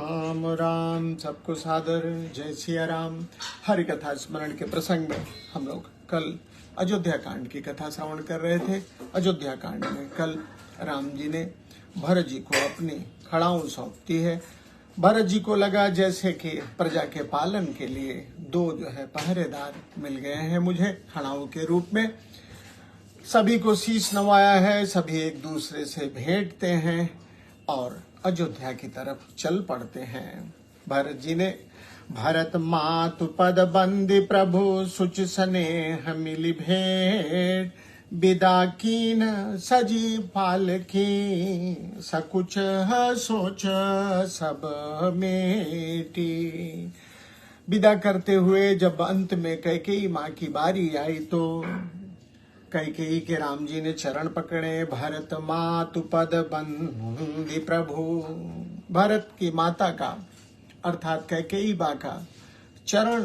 राम राम। सबको सादर जय सिया राम। हरि कथा स्मरण के प्रसंग में हम लोग कल अयोध्या कांड की कथा श्रवण कर रहे थे। अयोध्या कांड में कल राम जी ने भरत जी को अपनी खड़ाऊं सौंपती है। भरत जी को लगा जैसे कि प्रजा के पालन के लिए दो पहरेदार मिल गए हैं मुझे खड़ाऊं के रूप में। सभी को शीश नवाया है, सभी एक दूसरे से भेंटते हैं और अयोध्या की तरफ चल पड़ते हैं। भरत जी ने भरत मातु पद बंदी प्रभु सुच स्नेह मिली भेंट विदा कीन सजी पालकी सकुच सोच सब मेटी। विदा करते हुए जब अंत में कैकेयी माँ की बारी आई तो कैकेयी के राम जी ने चरण पकड़े। भरत मातु पद बंदी प्रभु, भरत की माता का अर्थात कैकेयी बा का चरण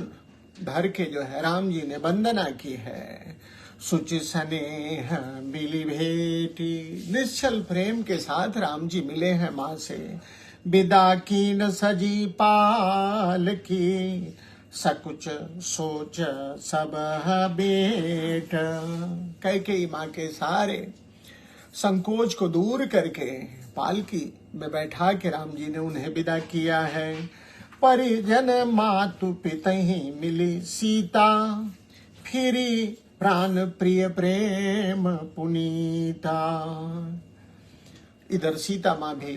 धर के राम जी ने वंदना की है। सुचि स्नेह मिली भेटी, निश्चल प्रेम के साथ राम जी मिले हैं माँ से। विदा कीन सजी पाल की सकुच सोच सब बेट। कैकेयी माँ के सारे संकोच को दूर करके पालकी में बैठा के राम जी ने उन्हें विदा किया है। परिजन मातु पितहि मिली सीता फिरी प्राण प्रिय प्रेम पुनीता। इधर सीता माँ भी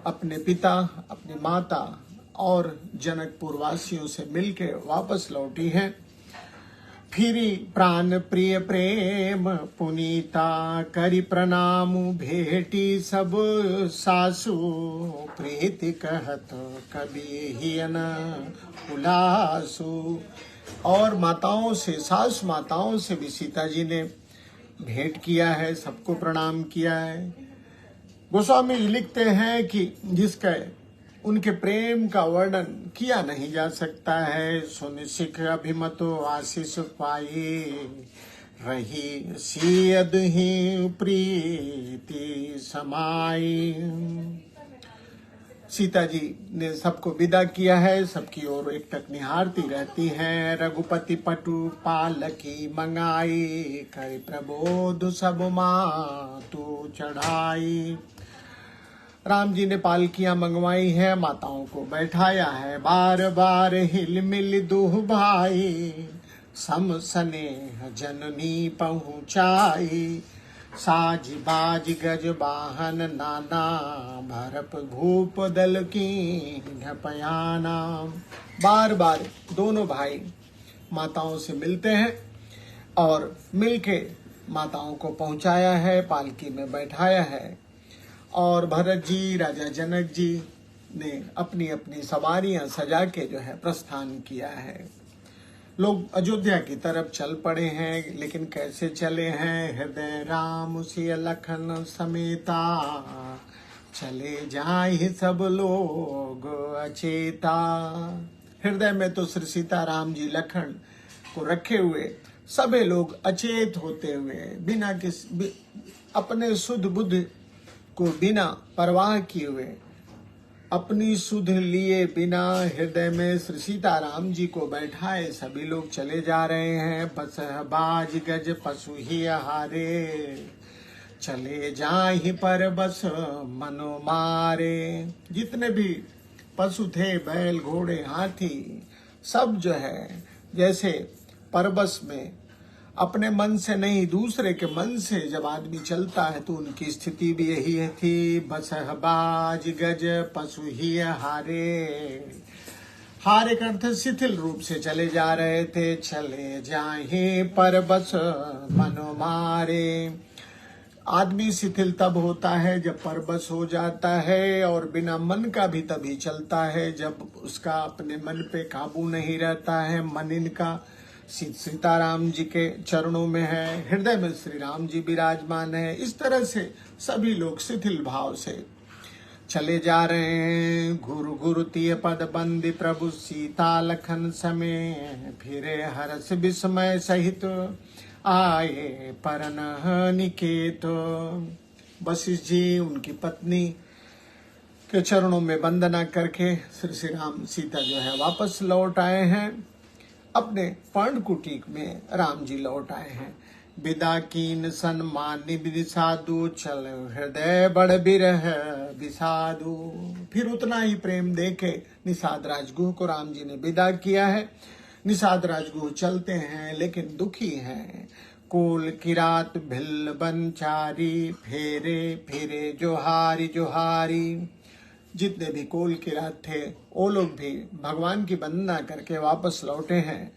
अपने पिता, अपनी माता और जनकपुर वासियों से मिलके वापस लौटी हैं। फिरी प्राण प्रिय प्रेम पुनीता करि प्रणाम भेटी सब सासु प्रीति कहत कभी हियन उलासु। और माताओं से, सास माताओं से भी सीता जी ने भेंट किया है, सबको प्रणाम किया है। गोस्वामी जी लिखते हैं कि जिसका उनके प्रेम का वर्णन किया नहीं जा सकता है। सुन सिख अभिमतो आशीष पाई रही सियद ही प्रीति समाई। सीता जी ने सबको विदा किया है, सबकी ओर एक टक निहारती रहती हैं। रघुपति पटु पालकी मंगाई कर प्रबोध सब मातु चढ़ाई। राम जी ने पालकियां मंगवाई है, माताओं को बैठाया है। बार बार हिल मिल दुह भाई सम स्नेह जननी पहुँचाई। साज बाज गज वाहन नाना भरप भूप दल की ढपयाना। बार बार दोनों भाई माताओं से मिलते हैं और मिलके माताओं को पहुँचाया है, पालकी में बैठाया है। और भरत जी, राजा जनक जी ने अपनी अपनी सवारियां सजा के प्रस्थान किया है। लोग अयोध्या की तरफ चल पड़े हैं, लेकिन कैसे चले हैं। हृदय राम सिय लखन समेता चले जाहि सब लोग अचेता। हृदय में तो श्री सीता राम जी लखन को रखे हुए सभी लोग अचेत होते हुए बिना अपने शुद्ध बुद्धि को बिना परवाह किए हुए, अपनी सुध लिए बिना हृदय में श्री सीता राम जी को बैठाए सभी लोग चले जा रहे हैं। बस बाज गज पशु ही हारे चले जाहि पर बस मनो मारे। जितने भी पशु थे, बैल घोड़े हाथी, सब जैसे परबस में अपने मन से नहीं दूसरे के मन से जब आदमी चलता है तो उनकी स्थिति भी यही है थी। बस बाज गज पशु ही हारे, हारे का अर्थ शिथिल रूप से चले जा रहे थे। चले जाहे पर बस मनो मारे। आदमी शिथिल तब होता है जब परबस हो जाता है, और बिना मन का भी तभी चलता है जब उसका अपने मन पे काबू नहीं रहता है। मन इनका सीताराम जी के चरणों में है, हृदय में श्री राम जी विराजमान है। इस तरह से सभी लोग शिथिल भाव से चले जा रहे हैं। गुरु गुरु तिय पद बंदी प्रभु सीता लखन समय फिरे हर्ष विस्मय सहित आए परन निकेत। वशिष्ठ जी, उनकी पत्नी के चरणों में वंदना करके श्री राम सीता जो है वापस लौट आए हैं, अपने पर्णकुटी में राम जी लौट आए हैं। विदा कीन सन्मान निधि साधु, चल हृदय बड़ बिरह बिसाधु। फिर उतना ही प्रेम देके निषाद राजगुह को राम जी ने विदा किया है। निषाद राजगुह चलते हैं लेकिन दुखी हैं। कोल किरात भिल बनचारी, फेरे फेरे जोहारी जोहारी। जितने भी कोल किरात थे वो लोग भी भगवान की वंदना करके वापस लौटे हैं।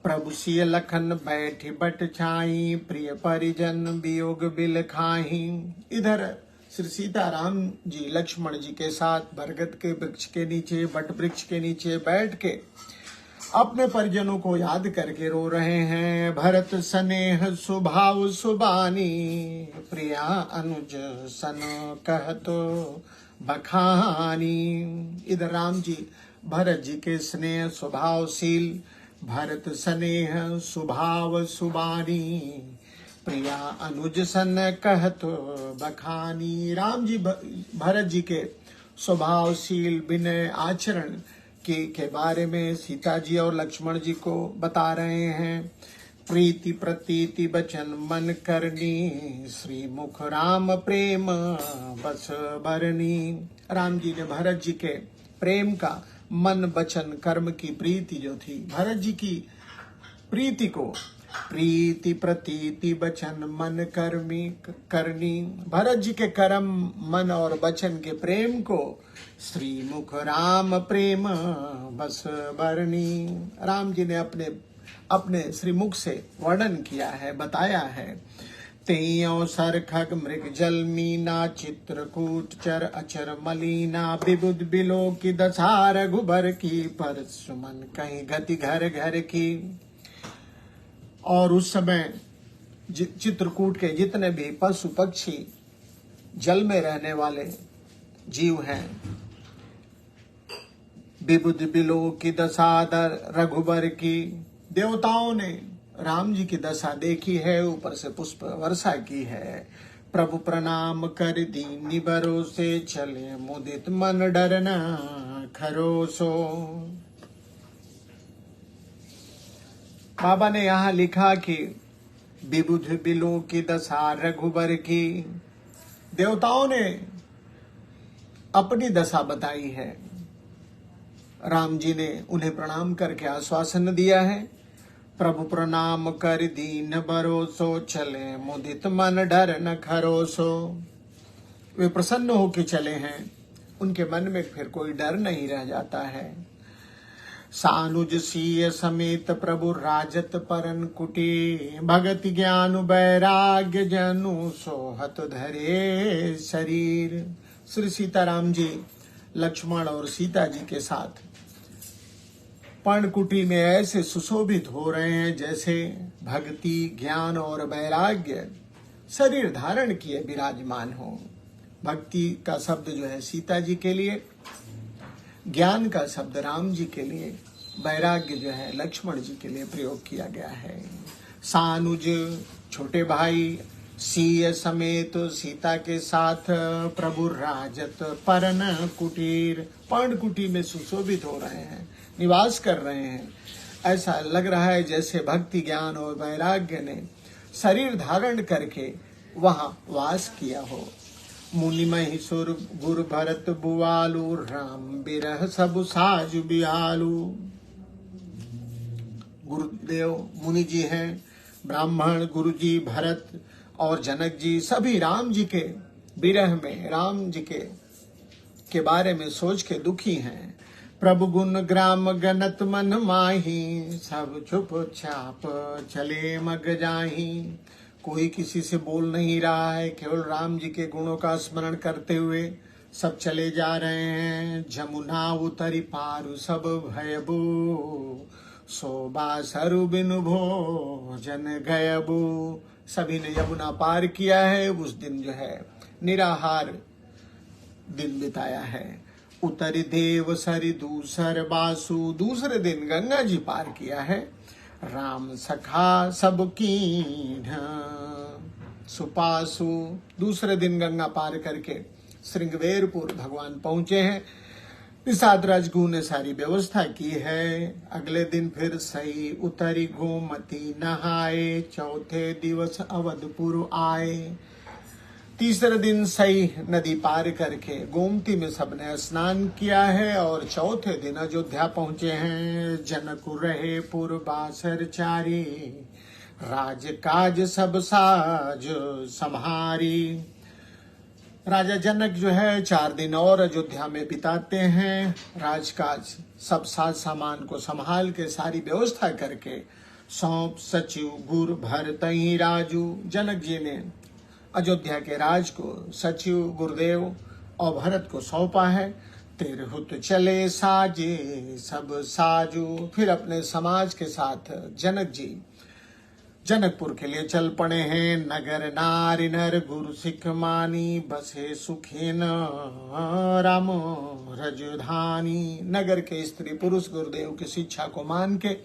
प्रभु सिय लखन बैठी बट छाई, प्रिय परिजन वियोग बिल खाही। इधर श्री सीताराम जी लक्ष्मण जी के साथ बरगद के वृक्ष के नीचे, बट वृक्ष के नीचे बैठ के अपने परिजनों को याद करके रो रहे हैं। भरत स्नेह स्वभाव सुबानी, प्रिया अनुज सन कहतो बखानी। इधर राम जी भरत जी के स्नेह स्वभावशील, भरत स्नेह स्वभाव सुबानी, प्रिया अनुज सन कहतो बखानी। राम जी भरत जी के स्वभावशील विनय आचरण के बारे में सीता जी और लक्ष्मण जी को बता रहे हैं। प्रीति प्रतीति बचन मन करनी, श्री मुख राम प्रेम बस बरनी। राम जी ने भरत जी के प्रेम का मन वचन कर्म की प्रीति जो थी, भरत जी की प्रीति को प्रीति प्रतीति बचन मन कर्मी करनी, भरत जी के कर्म मन और वचन के प्रेम को श्री मुख राम प्रेम बस बरनी। राम जी ने अपने श्री मुख से वर्णन किया है, बताया है। तेयो सर खग मृग जल मीना, चित्रकूट चर अचर मलीना, विबुध बिलो की दशा रघुबर की, पर सुमन कहीं गति घर घर की। और उस समय चित्रकूट के जितने भी पशु पक्षी जल में रहने वाले जीव हैं, विबुध बिलो की दशा रघुबर की, देवताओं ने राम जी की दशा देखी है, ऊपर से पुष्प वर्षा की है। प्रभु प्रणाम कर दीनी भरोसे, चले मुदित मन डरना खरोसो। बाबा ने यहाँ लिखा कि विबुध बिलो की दशा रघुबर की, देवताओं ने अपनी दशा बताई है। राम जी ने उन्हें प्रणाम करके आश्वासन दिया है। प्रभु प्रणाम कर दीन भरोसो, चले मुदित मन डर न खरोसो। वे प्रसन्न होके चले हैं, उनके मन में फिर कोई डर नहीं रह जाता है। सानुज सीय समेत प्रभु राजत परन कुटी, भगति ज्ञान वैराग्य जनु सोहत धरे शरीर। श्री सीताराम जी लक्ष्मण और सीता जी के साथ पर्णकुटी में ऐसे सुशोभित हो रहे हैं जैसे भक्ति ज्ञान और वैराग्य शरीर धारण किए विराजमान हो। भक्ति का शब्द जो है सीता जी के लिए, ज्ञान का शब्द राम जी के लिए, वैराग्य जो है लक्ष्मण जी के लिए प्रयोग किया गया है। सानुज छोटे भाई, सीय समेत सीता के साथ प्रभु राजत परन कुटीर, पर्णकुटी में सुशोभित हो रहे हैं, निवास कर रहे हैं। ऐसा लग रहा है जैसे भक्ति ज्ञान और वैराग्य ने शरीर धारण करके वहां वास किया हो। मुनि महिषुर गुरु भरत बुआलू, राम बिरह सब साजु बियालू। गुरुदेव मुनि जी हैं, ब्राह्मण गुरु जी भरत और जनक जी सभी राम जी के विरह में, राम जी के बारे में सोच के दुखी हैं। प्रभु गुण ग्राम गणत मन माही, सब छुप छाप चले मग जाही। कोई किसी से बोल नहीं रहा है, केवल राम जी के गुणों का स्मरण करते हुए सब चले जा रहे हैं। जमुना उतरी पारु सब भयबू, शोभा सरु बिनु भोजन गयबू। सभी ने यमुना पार किया है, उस दिन जो है निराहार दिन बिताया है। उतरी देव सरि दूसर बासु, दूसरे दिन गंगा जी पार किया है। राम सखा सब कीन्ह सुपासु, दूसरे दिन गंगा पार करके श्रृंगवेरपुर भगवान पहुंचे हैं। निषाद राजगुरु ने सारी व्यवस्था की है। अगले दिन फिर सही उतरी गोमती नहाए, चौथे दिवस अवधपुर आए। तीसरे दिन सही नदी पार करके गोमती में सबने स्नान किया है और चौथे दिन अयोध्या पहुंचे हैं। जनक रहे पूर्वासर चारी, राजकाज सब साज संहारी। राजा जनक जो है 4 दिन और अयोध्या में बिताते हैं। राजकाज सब साज सामान को संभाल के सारी व्यवस्था करके सौंप सचिव गुर भरतहि राजू। जनक जी ने अयोध्या के राज को सचिव गुरुदेव और भरत को सौंपा है। तिरहुत चले साजे सब साजू। फिर अपने समाज के साथ जनक जी जनकपुर के लिए चल पड़े हैं। नगर नारी नर गुरु सिख मानी, बसे सुखी न राम रजधानी। नगर के स्त्री पुरुष गुरुदेव की शिक्षा को मान के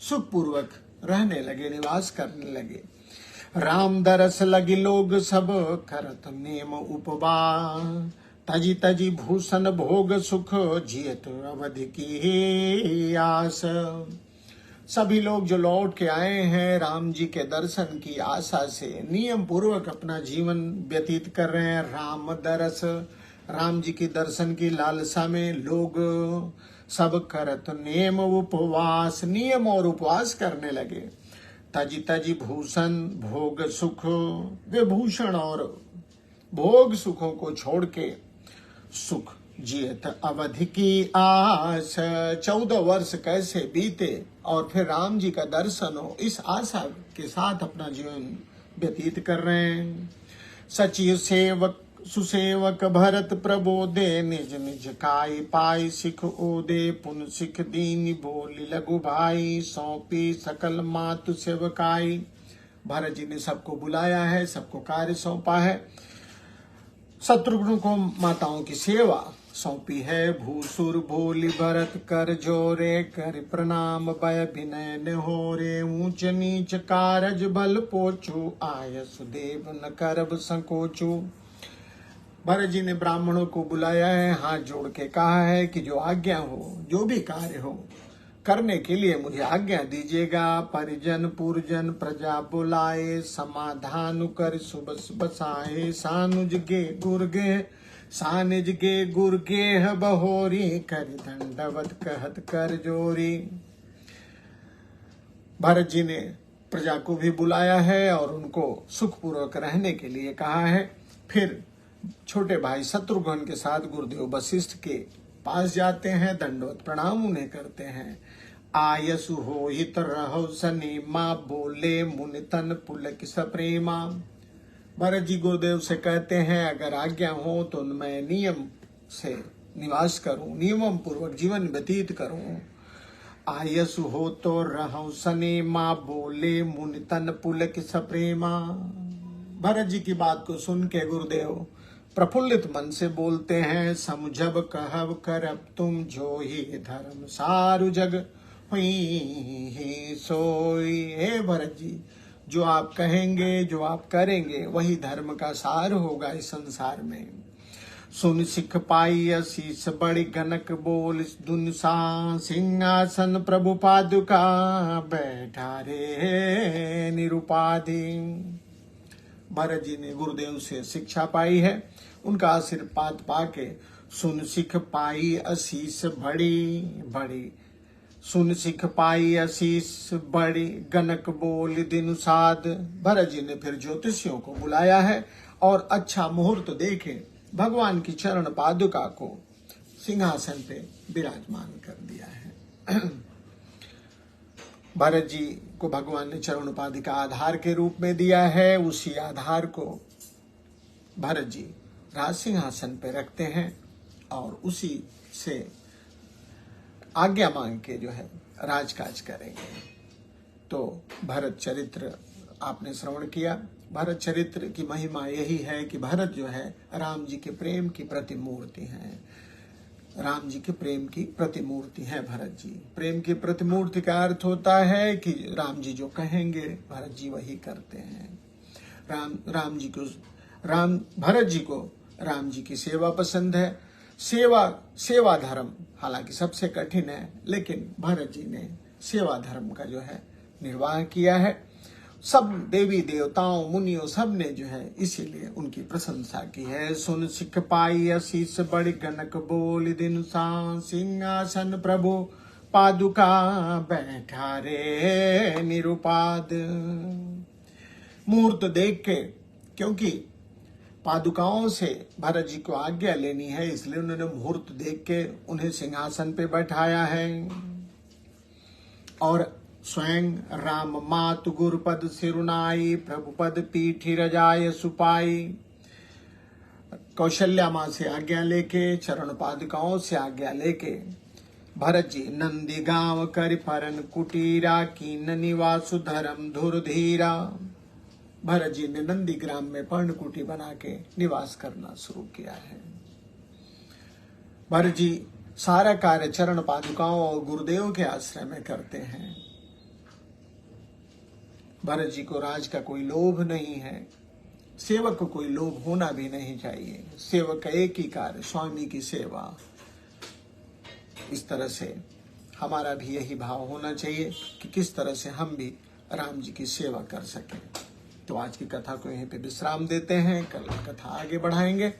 सुख पूर्वक रहने लगे, निवास करने लगे। राम दरस लगी लोग सब, करत नेम उपवास। तजी तजी भूषण भोग सुख, जियत अवधि की आस। सभी लोग जो लौट के आए हैं राम जी के दर्शन की आशा से नियम पूर्वक अपना जीवन व्यतीत कर रहे हैं। राम दरस, राम जी की दर्शन की लालसा में लोग सब करत नेम उपवास, नियम और उपवास करने लगे। तजी तजी भूषण भोग सुख, वे भूषण और भोग सुखों को छोड़ के सुख जियत अवधि की आस। 14 वर्ष कैसे बीते और फिर राम जी का दर्शन हो, इस आशा के साथ अपना जीवन व्यतीत कर रहे हैं। सचिव सेवक सुसेवक भरत प्रबोधे, निज निज काय पाई सिख ओदे। पुन सिख दीन बोली लघु भाई, सौंपी सकल मातु सेवकाई। भरत जी ने सबको बुलाया है, सबको कार्य सौंपा है। शत्रुघ्न को माताओं की सेवा सौंपी है। भूसुर भोली भरत कर जोरे, कर प्रणाम भय विनय न होरे। ऊंच नीच कारज बल पोचू, आय सुदेव न करब संकोचू। भरत जी ने ब्राह्मणों को बुलाया है, हाथ जोड़ के कहा है कि जो आज्ञा हो, जो भी कार्य हो करने के लिए मुझे आज्ञा दीजिएगा। परिजन पुरजन प्रजा बुलाए, समाधान कर सुबस बसाए। सानुज गे गुर्गे सानिज गे गुर्गे बहोरी, कर दंडवत कहत कर जोरी। भरत जी ने प्रजा को भी बुलाया है और उनको सुखपूर्वक रहने के लिए कहा है। फिर छोटे भाई शत्रुघ्न के साथ गुरुदेव वशिष्ठ के पास जाते हैं, दंडवत प्रणाम उन्हें करते हैं। आयसु हो हित रहो सनी, माँ बोले मुनि तन पुलक सप्रेमा। भरत जी गुरुदेव से कहते हैं अगर आज्ञा हो तो मैं नियम से निवास करूं, नियम पूर्वक जीवन व्यतीत करूं। आयसु हो तो रहो सनी, माँ बोले मुनि तन पुलक सप्रेमा। भरत जी की बात को सुन के गुरुदेव प्रफुल्लित मन से बोलते हैं। समझब कहब करब तुम, जो ही धर्म सारु जग हुई सोई। हे भरत जी, जो आप कहेंगे जो आप करेंगे वही धर्म का सार होगा इस संसार में। सुन सिख पाई असीस बड़ी गनक बोल, दुनसा सिंहासन प्रभु पादुका, बैठा रे निरुपाधि। भरत जी ने गुरुदेव से शिक्षा पाई है, उनका आशीर्वाद पाके सुन सिख पाई असीस बड़ी बड़ी। सुन सिख पाई असीस बड़ी, गनक बोल दिन साध। भरत जी ने फिर ज्योतिषियों को बुलाया है और अच्छा मुहूर्त देखे भगवान की चरण पादुका को सिंहासन पे विराजमान कर दिया है। भरत जी को भगवान ने चरण उपाधि का आधार के रूप में दिया है। उसी आधार को भरत जी राज सिंहासन पे रखते हैं और उसी से आज्ञा मांग के जो है राजकाज करेंगे। तो भरत चरित्र आपने श्रवण किया। भरत चरित्र की महिमा यही है कि भरत जो है राम जी के प्रेम की प्रतिमूर्ति हैं। राम जी के प्रेम की प्रतिमूर्ति है भरत जी। प्रेम की प्रतिमूर्ति का अर्थ होता है कि राम जी जो कहेंगे भरत जी वही करते हैं। भरत जी को राम जी की सेवा पसंद है। सेवा धर्म हालांकि सबसे कठिन है, लेकिन भरत जी ने सेवा धर्म का जो है निर्वाह किया है। सब देवी देवताओं मुनियों सब ने जो है इसीलिए उनकी प्रशंसा की है। सुन सिख पाई असीस बड़ गनक बोल दिन सा सिंहासन प्रभु पादुका बैठा रे निरुपाद। मुहूर्त देख के, क्योंकि पादुकाओं से भरत जी को आज्ञा लेनी है, इसलिए उन्होंने मुहूर्त देख के उन्हें सिंहासन पे बैठाया है। और स्वयं राम मातु गुरुपद सिरुनाई प्रभु पद पीठी रजाय सुपाई। कौशल्या माँ से आज्ञा लेके, चरण पादुकाओं से आज्ञा लेके भरत जी नंदी गांव कर परन कुटीरा कीन निवासु धर्म धुरधीरा। भरत जी ने नंदी ग्राम में पर्णकुटी बना के निवास करना शुरू किया है। भरत जी सारा कार्य चरण पादुकाओं और गुरुदेव के आश्रय में करते हैं। भरत जी को राज का कोई लोभ नहीं है, सेवक को कोई लोभ होना भी नहीं चाहिए। सेवक का एक ही कार्य, स्वामी की सेवा। इस तरह से हमारा भी यही भाव होना चाहिए कि किस तरह से हम भी राम जी की सेवा कर सकें। तो आज की कथा को यहीं पे विश्राम देते हैं, कल कथा आगे बढ़ाएंगे।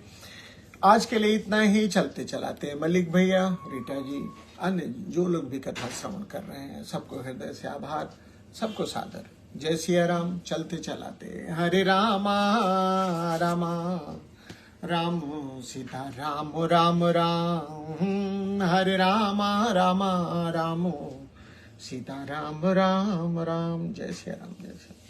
आज के लिए इतना ही। चलते चलाते हैं मलिक भैया, रीटा जी, अन्य जो लोग भी कथा श्रवण कर रहे हैं, सबको हृदय से आभार, सबको सादर जय सिया राम। चलते चलाते हरे रामा रामा राम सीता राम राम राम, हरे रामा रामा राम सीता राम राम राम। जय सिया राम, जय सिया राम।